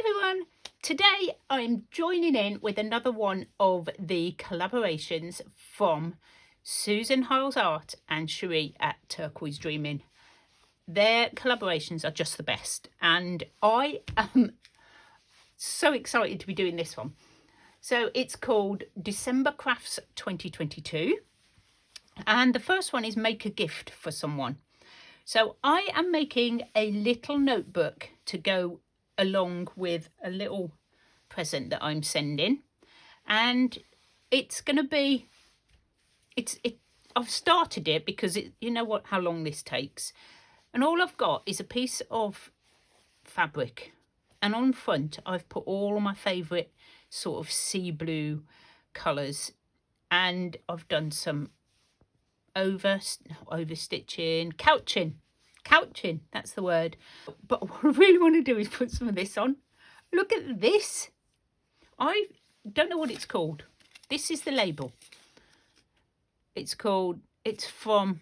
everyone, today I'm joining in with another one of the collaborations from Susan Hiles Art and Cherie at Turquoise Dreaming. Their collaborations are just the best and I am so excited to be doing this one. So it's called December Crafts 2022 and the first one is make a gift for someone. So I am making a little notebook to go along with a little present that I'm sending, and it's going to be I've started it because you know what, how long this takes, and all I've got is a piece of fabric, and on front I've put all of my favorite sort of sea blue colors, and I've done some overstitching, couching, that's the word. But what I really want to do is put some of this on. Look at this. I don't know what it's called. This is the label. It's from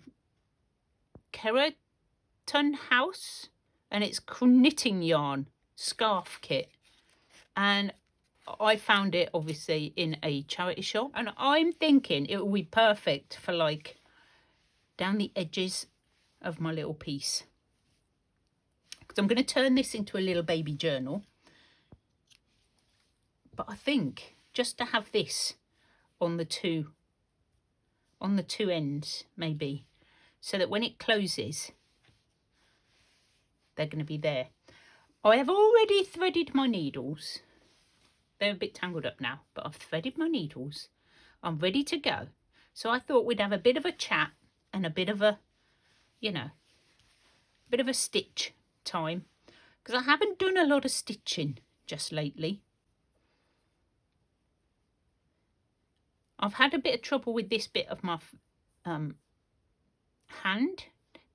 Keraton House, and it's knitting yarn scarf kit, and I found it obviously in a charity shop, and I'm thinking it will be perfect for like down the edges of my little piece, because I'm going to turn this into a little baby journal. But I think just to have this on the two ends maybe, so that when it closes they're going to be there. I have already threaded my needles. They're a bit tangled up now, but I've threaded my needles. I'm ready to go. So I thought we'd have a bit of a chat and a bit of a, you know, bit of a stitch time, because I haven't done a lot of stitching just lately. I've had a bit of trouble with this bit of my hand.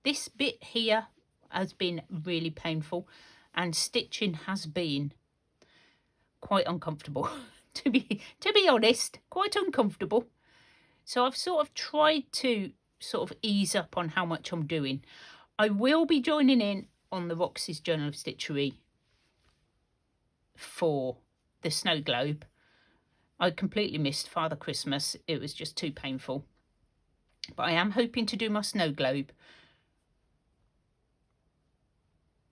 This bit here has been really painful, and stitching has been quite uncomfortable. to be honest, quite uncomfortable. So I've sort of tried to sort of ease up on how much I'm doing. I will be joining in on the Roxy's Journal of Stitchery for the snow globe. I completely missed Father Christmas. It was just too painful. But I am hoping to do my snow globe,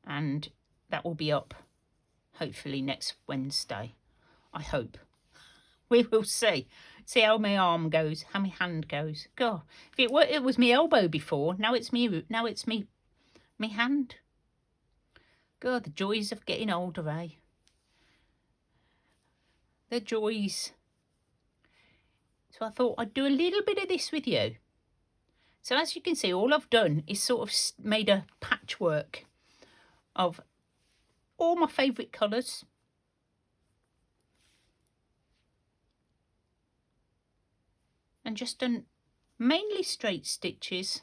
and that will be up hopefully next Wednesday. I hope. We will see. See how my arm goes, how my hand goes. God, if it was my elbow before, now it's me hand. God, the joys of getting older, eh? The joys. So I thought I'd do a little bit of this with you. So as you can see, all I've done is sort of made a patchwork of all my favourite colours. And just done mainly straight stitches.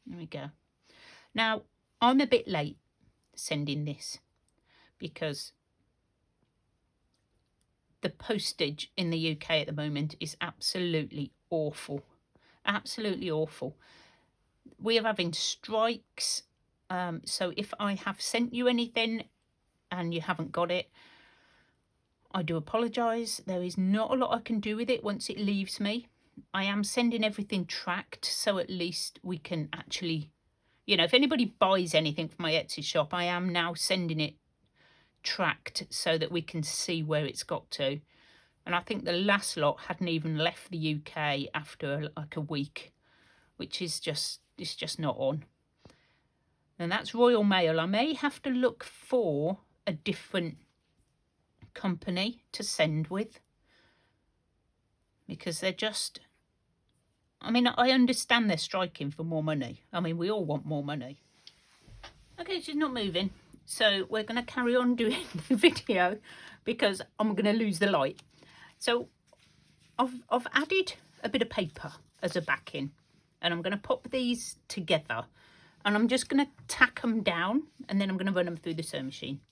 There we go. Now, I'm a bit late sending this because the postage in the UK at the moment is absolutely awful. Absolutely awful. We are having strikes. So if I have sent you anything and you haven't got it, I do apologise. There is not a lot I can do with it once it leaves me. I am sending everything tracked, so at least we can actually, you know, if anybody buys anything from my Etsy shop, I am now sending it tracked so that we can see where it's got to. And I think the last lot hadn't even left the UK after like a week, which is just, it's just not on. And that's Royal Mail. I may have to look for a different company to send with, because they're just, I mean, I understand they're striking for more money. I mean, we all want more money. Okay, she's not moving, so we're going to carry on doing the video because I'm going to lose the light. So I've added a bit of paper as a backing, and I'm going to pop these together, and I'm just going to tack them down, and then I'm going to run them through the sewing machine.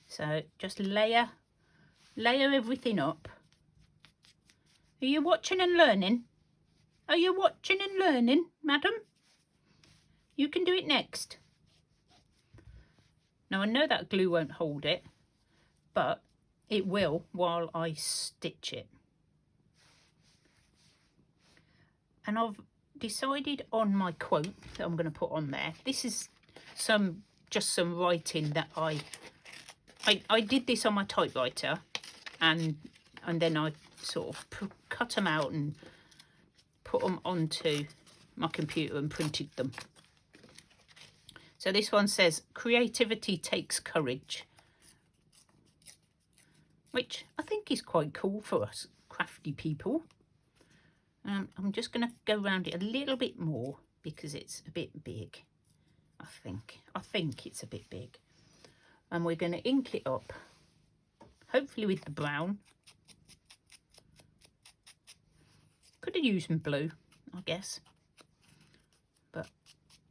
So just layer everything up. Are you watching and learning? Are you watching and learning, madam? You can do it next. Now I know that glue won't hold it, but it will while I stitch it. And I've decided on my quote that I'm going to put on there. This is just some writing that I did this on my typewriter, and then I sort of cut them out and put them onto my computer and printed them. So this one says, creativity takes courage, which I think is quite cool for us crafty people. I'm just going to go around it a little bit more because it's a bit big. I think it's a bit big. And we're going to ink it up, hopefully with the brown. Could have used some blue, I guess, but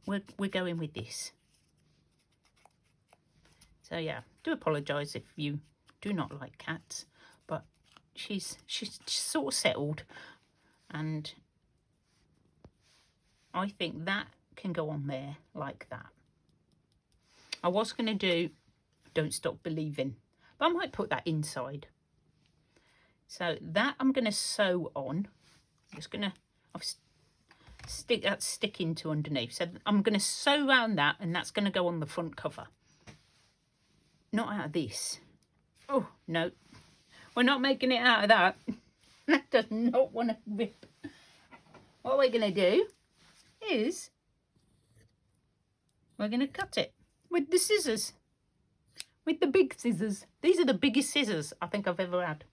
we're going with this. So yeah, do apologise if you do not like cats, but she's sort of settled, and I think that can go on there like that. I was going to do Don't Stop Believing, but I might put that inside. So that I'm going to sew on. I'm just going to stick that sticking to underneath. So I'm going to sew around that, and that's going to go on the front cover. Not out of this. Oh, no. We're not making it out of that. That does not want to rip. What we're going to do is we're going to cut it with the scissors. With the big scissors. These are the biggest scissors I think I've ever had.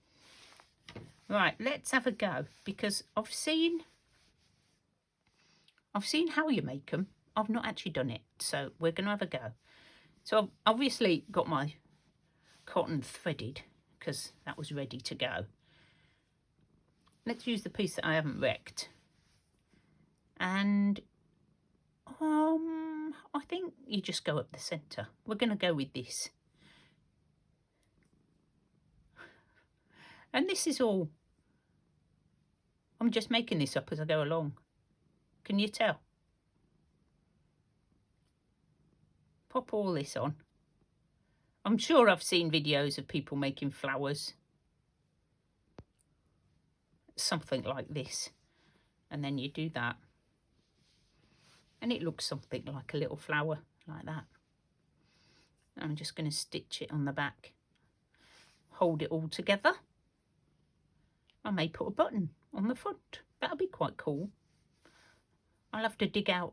Right, let's have a go, because I've seen how you make them. I've not actually done it, so we're going to have a go. So I've obviously got my cotton threaded because that was ready to go. Let's use the piece that I haven't wrecked. And I think you just go up the centre. We're going to go with this. And this is all, I'm just making this up as I go along. Can you tell? Pop all this on. I'm sure I've seen videos of people making flowers. Something like this. And then you do that. And it looks something like a little flower, like that. I'm just going to stitch it on the back. Hold it all together. I may put a button on the front. That'll be quite cool. I'll have to dig out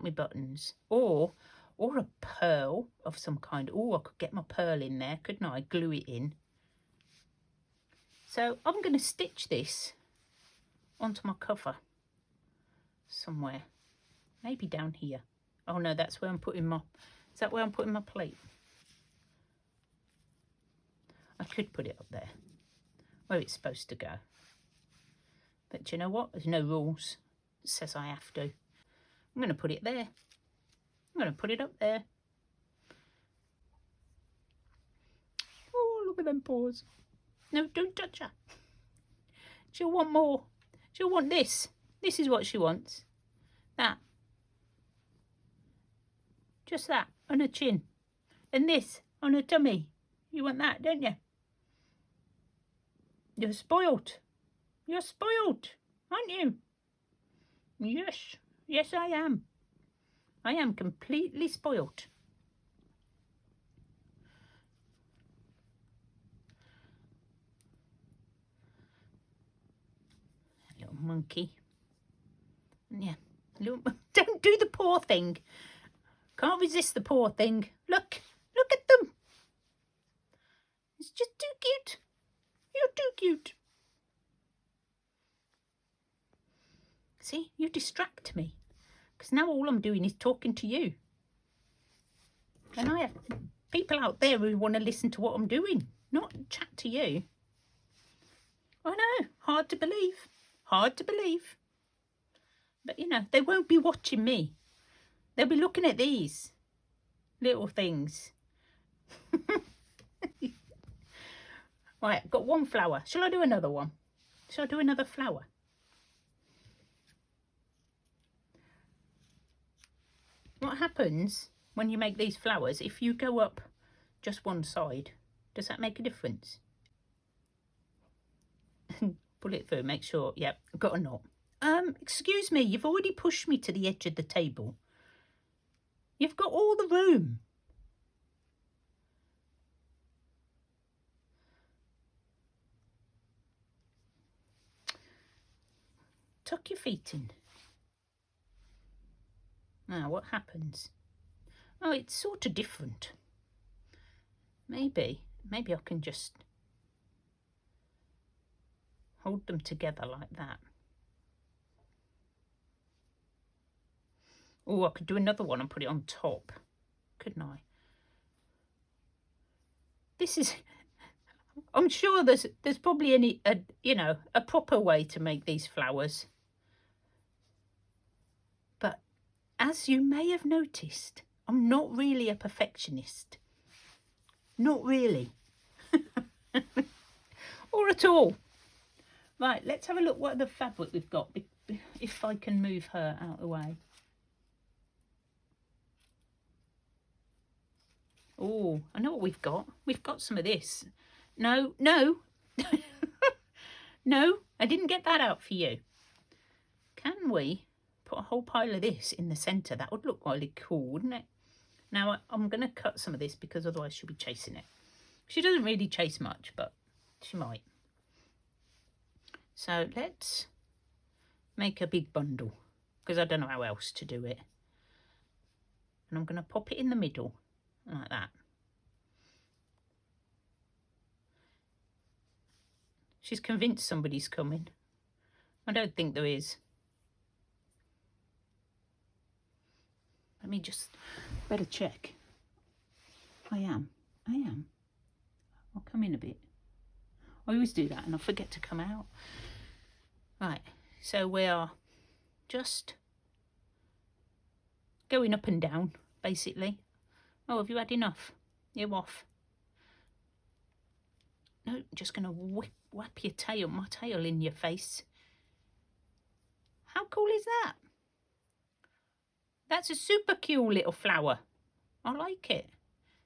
my buttons. Or a pearl of some kind. Oh, I could get my pearl in there, couldn't I? Glue it in. So I'm going to stitch this onto my cover somewhere. Maybe down here. Oh no, that's where I'm putting my... Is that where I'm putting my plate? I could put it up there, where it's supposed to go. But do you know what? There's no rules. It says I have to. I'm going to put it there. I'm going to put it up there. Oh, look at them paws. No, don't touch her. She'll want more. She'll want this. This is what she wants. That. Just that on her chin. And this on her tummy. You want that, don't you? You're spoilt. You're spoilt, aren't you? Yes. Yes, I am. I am completely spoilt. Little monkey. Yeah. Don't do the paw thing. Can't resist the paw thing. Look at them. It's just too cute. You're too cute. See, you distract me. Because now all I'm doing is talking to you. And I have people out there who want to listen to what I'm doing, not chat to you. I know, hard to believe. Hard to believe. But, you know, they won't be watching me. They'll be looking at these little things. Right, got one flower. Shall I do another one? Shall I do another flower? what happens when you make these flowers, if you go up just one side, does that make a difference? Pull it through, make sure, yep, got a knot. Excuse me, you've already pushed me to the edge of the table. You've got all the room. Tuck your feet in. Now, what happens? Oh, it's sort of different. Maybe I can just hold them together like that. Oh, I could do another one and put it on top, couldn't I? This is, I'm sure there's probably a proper way to make these flowers. But as you may have noticed, I'm not really a perfectionist. Not really. Or at all. Right, let's have a look what other fabric we've got, if I can move her out of the way. Oh, I know what we've got. We've got some of this. No. No, I didn't get that out for you. Can we put a whole pile of this in the centre? That would look really cool, wouldn't it? Now, I'm going to cut some of this because otherwise she'll be chasing it. She doesn't really chase much, but she might. So let's make a big bundle because I don't know how else to do it. And I'm going to pop it in the middle like that. She's convinced somebody's coming. I don't think there is. Let me just better check. I am. I'll come in a bit. I always do that and I forget to come out. Right, so we are just going up and down, basically. Oh, have you had enough? You're off. No, just going to whap your tail, my tail in your face. How cool is that? That's a super cute little flower. I like it.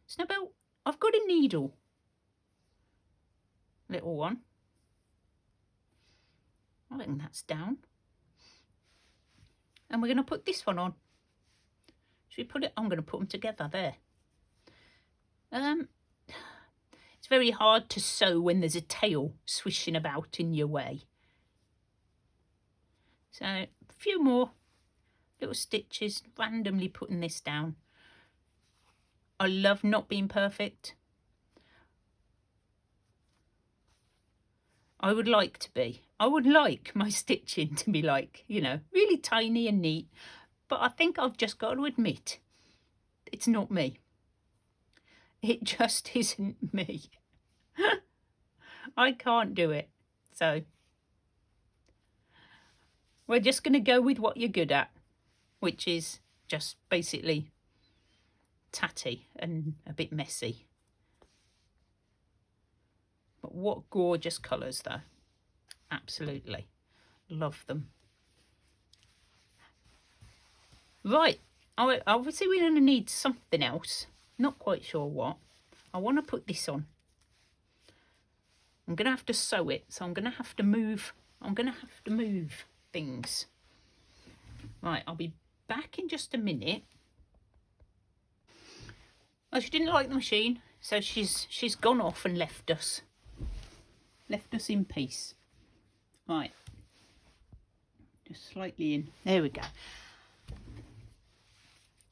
Snowbell, I've got a needle. Little one. I reckon that's down. And we're going to put this one on. Should we put it? I'm going to put them together there. It's very hard to sew when there's a tail swishing about in your way. So a few more little stitches, randomly putting this down. I love not being perfect. I would like to be. I would like my stitching to be like, really tiny and neat. But I think I've just got to admit, it's not me. It just isn't me. I can't do it. So we're just going to go with what you're good at, which is just basically tatty and a bit messy. But what gorgeous colours though. Absolutely. Love them. Right. Obviously we're going to need something else. Not quite sure what. I want to put this on. I'm going to have to sew it. So I'm going to have to move. Things. Right. I'll be back in just a minute. Well, she didn't like the machine. So she's gone off and left us. Left us in peace. Right. Just slightly in. There we go.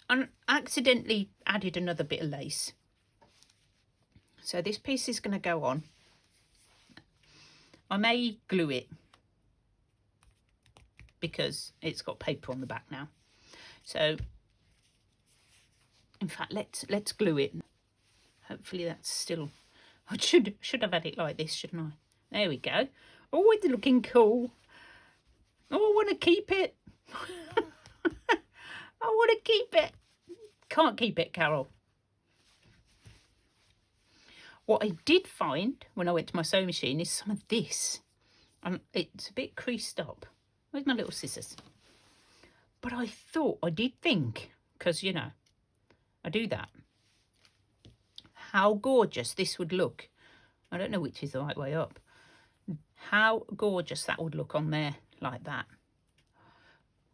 I accidentally added another bit of lace. So this piece is going to go on. I may glue it because it's got paper on the back now. So in fact, let's glue it. Hopefully that's still. I should have had it like this, shouldn't I? There we go. Oh, it's looking cool. Oh, I want to keep it. I want to keep it. Can't keep it, Carol. What I did find when I went to my sewing machine is some of this. It's a bit creased up. Where's my little scissors? But I did think, because, you know, I do that. How gorgeous this would look. I don't know which is the right way up. How gorgeous that would look on there like that.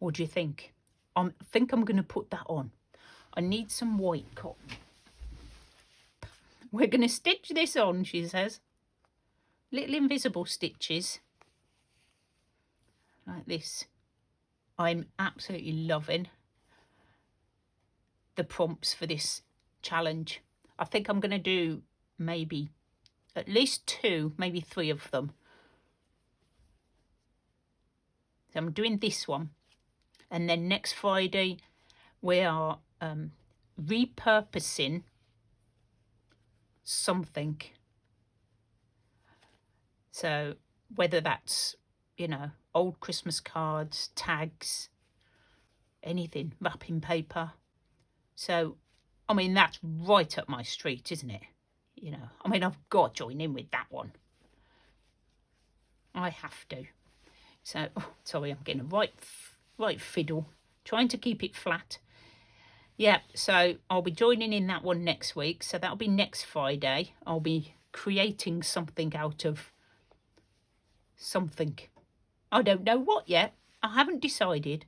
What do you think? I think I'm going to put that on. I need some white cotton. We're going to stitch this on, she says. Little invisible stitches. Like this. I'm absolutely loving the prompts for this challenge. I think I'm going to do maybe at least 2, maybe 3 of them. So I'm doing this one. And then next Friday, we are repurposing something. So whether that's, you know, old Christmas cards, tags, anything, wrapping paper. So, I mean, that's right up my street, isn't it? You know, I mean, I've got to join in with that one. I have to. So, oh, sorry, I'm getting a right fiddle. Trying to keep it flat. Yeah, so I'll be joining in that one next week. So that'll be next Friday. I'll be creating something out of something. I don't know what yet. I haven't decided.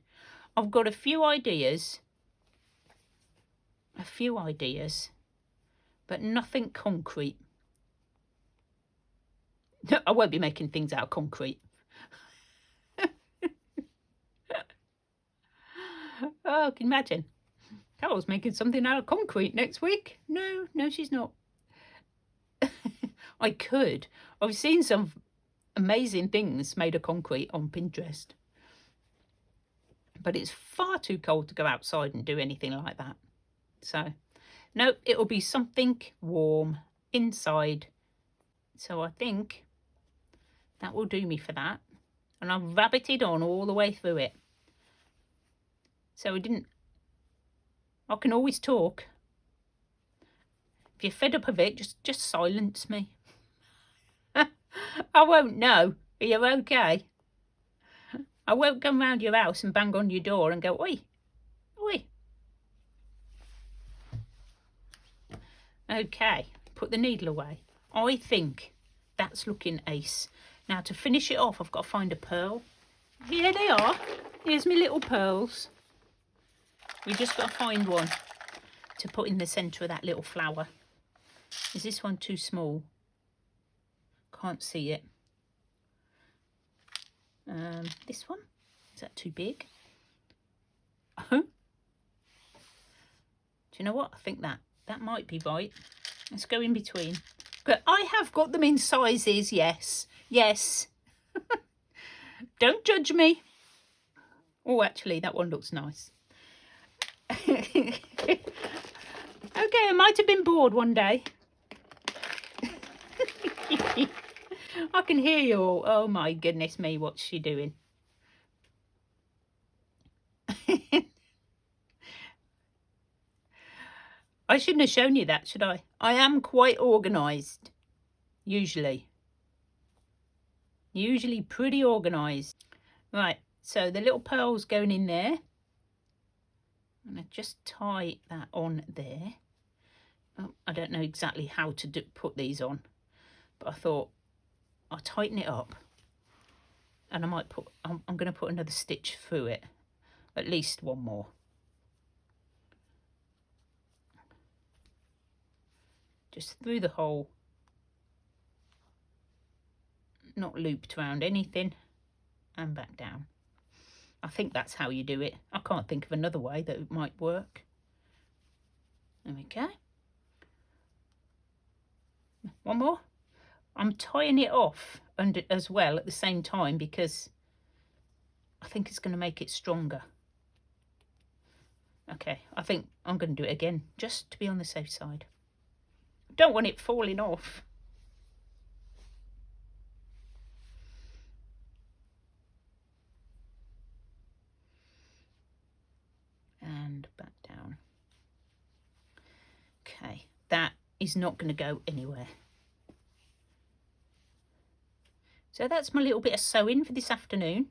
I've got a few ideas. But nothing concrete. I won't be making things out of concrete. Oh, can you imagine? Carol's making something out of concrete next week. No, she's not. I could. I've seen some amazing things made of concrete on Pinterest. But it's far too cold to go outside and do anything like that. So, no, it'll be something warm inside. So I think that will do me for that. And I've rabbited on all the way through it. So I can always talk. If you're fed up of it, just silence me. I won't know. Are you okay? I won't come round your house and bang on your door and go, oi, oi. Okay, put the needle away. I think that's looking ace. Now to finish it off, I've got to find a pearl. Here they are. Here's my little pearls. We just got to find one to put in the centre of that little flower. Is this one too small? Can't see it. This one? Is that too big? Do you know what? I think that might be right. Let's go in between. But I have got them in sizes, yes. Yes. Don't judge me. Oh, actually, that one looks nice. Okay, I might have been bored one day. I can hear you all. Oh my goodness me, what's she doing? I shouldn't have shown you that, should I? I am quite organised. Usually pretty organised. Right, so the little pearl's going in there. I'm going to just tie that on there. Oh, I don't know exactly how to put these on, but I thought I'll tighten it up, and I might put, I'm going to put another stitch through it, at least one more. Just through the hole, not looped around anything, and back down. I think that's how you do it. I can't think of another way that it might work. There we go. One more. I'm tying it off under as well at the same time because I think it's going to make it stronger. Okay, I think I'm going to do it again just to be on the safe side. Don't want it falling off. And back down. Okay, that is not going to go anywhere. So that's my little bit of sewing for this afternoon.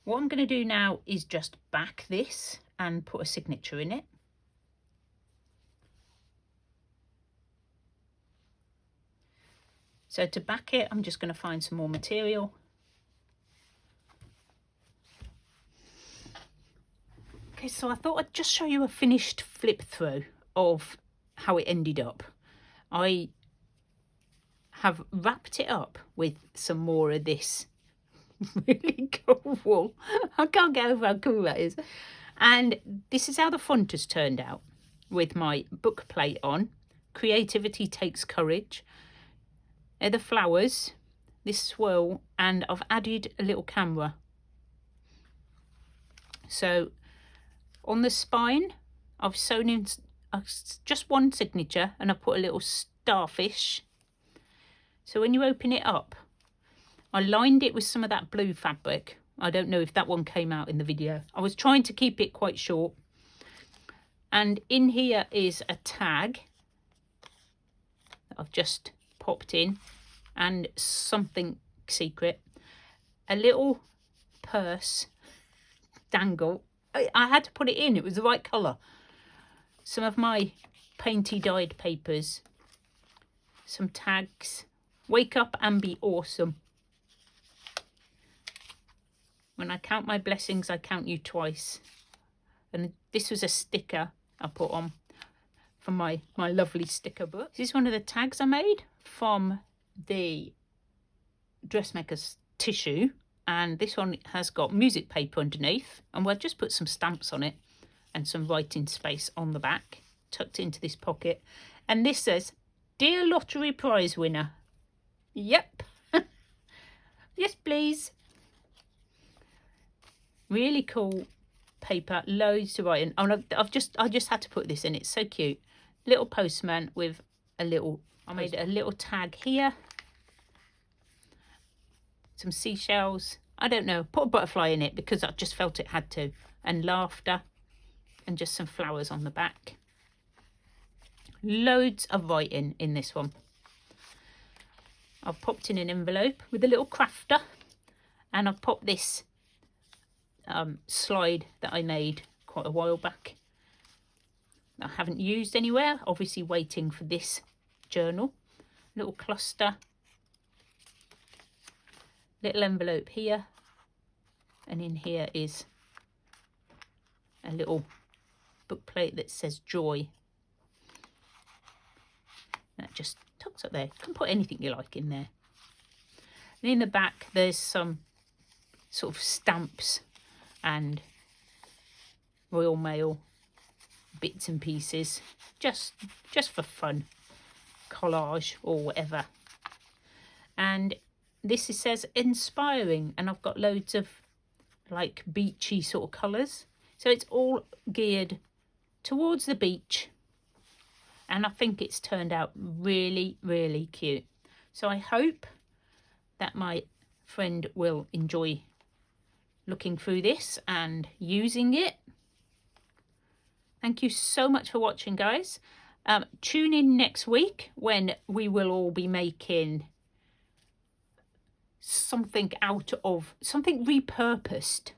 What I'm going to do now is just back this and put a signature in it. So to back it, I'm just going to find some more material. Okay, so I thought I'd just show you a finished flip through of how it ended up. I have wrapped it up with some more of this really cool wool. I can't get over how cool that is. And this is how the front has turned out, with my book plate on. Creativity takes courage. They're the flowers, this swirl, and I've added a little camera. So on the spine, I've sewn in just one signature, and I've put a little starfish. So when you open it up, I lined it with some of that blue fabric. I don't know if that one came out in the video. I was trying to keep it quite short. And in here is a tag that I've just popped in, and something secret. A little purse dangle. I had to put it in. It was the right colour. Some of my painty dyed papers. Some tags. Wake up and be awesome. When I count my blessings, I count you twice. And this was a sticker I put on from my lovely sticker book. This is one of the tags I made from the dressmaker's tissue. And this one has got music paper underneath. And we'll just put some stamps on it and some writing space on the back, tucked into this pocket. And this says, "Dear lottery prize winner." Yep. Yes, please. Really cool paper, loads to write in. Oh, no, I just had to put this in. It's so cute. Little postman with a little, I made a little tag here. Some seashells. I don't know, put a butterfly in it because I just felt it had to. And laughter. And just some flowers on the back. Loads of writing in this one. I've popped in an envelope with a little crafter. And I've popped this slide that I made quite a while back. I haven't used anywhere. Obviously waiting for this journal. Little cluster. Little envelope here. And in here is a little book plate that says joy. That just tucks up there. You can put anything you like in there. And in the back there's some sort of stamps and Royal Mail bits and pieces, just for fun, collage or whatever. And this says inspiring, and I've got loads of like beachy sort of colours, so it's all geared towards the beach, and I think it's turned out really, really cute. So I hope that my friend will enjoy looking through this and using it. Thank you so much for watching, guys. Tune in next week when we will all be making something out of something repurposed.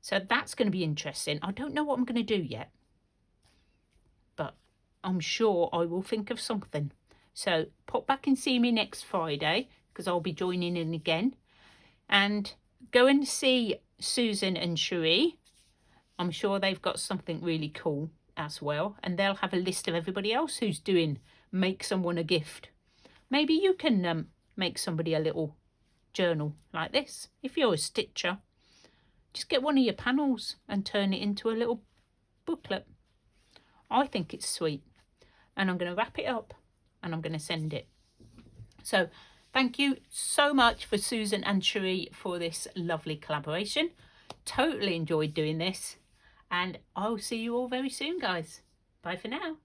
So that's going to be interesting. I don't know what I'm going to do yet, but I'm sure I will think of something. So pop back and see me next Friday, because I'll be joining in again. And go and see Susan and Cherie. I'm sure they've got something really cool as well. And they'll have a list of everybody else who's doing make someone a gift. Maybe you can make somebody a little journal like this. If you're a stitcher, just get one of your panels and turn it into a little booklet. I think it's sweet. And I'm going to wrap it up and I'm going to send it. So thank you so much for Susan and Cherie for this lovely collaboration. Totally enjoyed doing this. And I'll see you all very soon, guys. Bye for now.